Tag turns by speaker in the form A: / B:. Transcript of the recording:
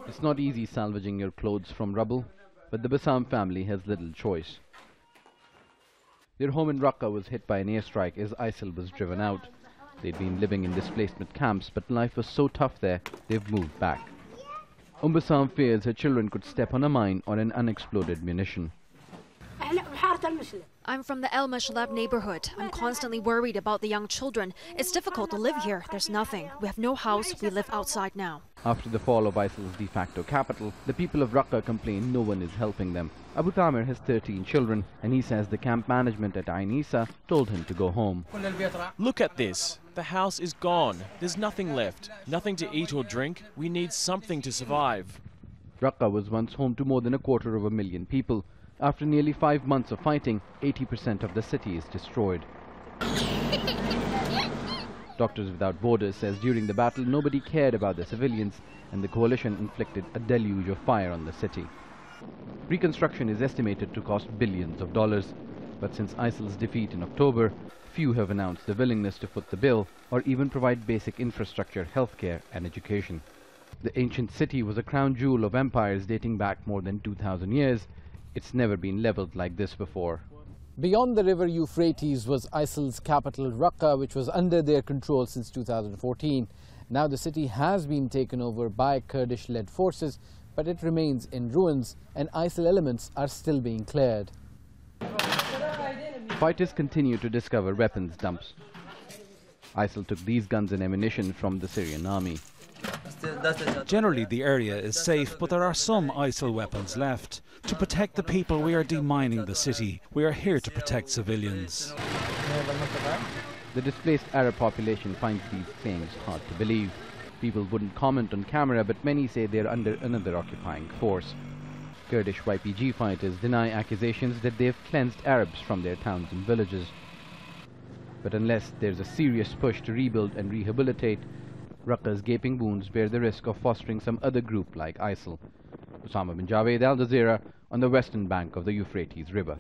A: It's not easy salvaging your clothes from rubble, but the BASSAM family has little choice. Their home in Raqqa was hit by an airstrike as ISIL was driven out. They'd been living in displacement camps, but life was so tough there, they've moved back. BASSAM fears her children could step on a mine or an unexploded munition.
B: I'm from the El Mashlab neighborhood. I'm constantly worried about the young children. It's difficult to live here. There's nothing. We have no house. We live outside now.
A: After the fall of ISIL's de facto capital, the people of Raqqa complain no one is helping them. Abu Tamir has 13 children, and he says the camp management at Ain Isa told him to go home.
C: Look at this. The house is gone. There's nothing left. Nothing to eat or drink. We need something to survive.
A: Raqqa was once home to more than 250,000 people. After nearly 5 months of fighting, 80% of the city is destroyed. Doctors Without Borders says during the battle nobody cared about the civilians and the coalition inflicted a deluge of fire on the city. Reconstruction is estimated to cost billions of dollars, but since ISIL's defeat in October, few have announced the willingness to foot the bill or even provide basic infrastructure, healthcare and education. The ancient city was a crown jewel of empires dating back more than 2,000 years. It's never been leveled like this before.
D: Beyond the river Euphrates was ISIL's capital Raqqa, which was under their control since 2014. Now the city has been taken over by Kurdish-led forces, but it remains in ruins and ISIL elements are still being cleared.
A: Fighters continue to discover weapons dumps. ISIL took these guns and ammunition from the Syrian army.
E: Generally the area is safe, but there are some ISIL weapons left. To protect the people, we are demining the city. We are here to protect civilians.
A: The displaced Arab population finds these claims hard to believe. People wouldn't comment on camera, but many say they're under another occupying force. Kurdish YPG fighters deny accusations that they've cleansed Arabs from their towns and villages. But unless there's a serious push to rebuild and rehabilitate, Raqqa's gaping wounds bear the risk of fostering some other group like ISIL. Osama Bin Javiad, Al Jazeera, on the western bank of the Euphrates River.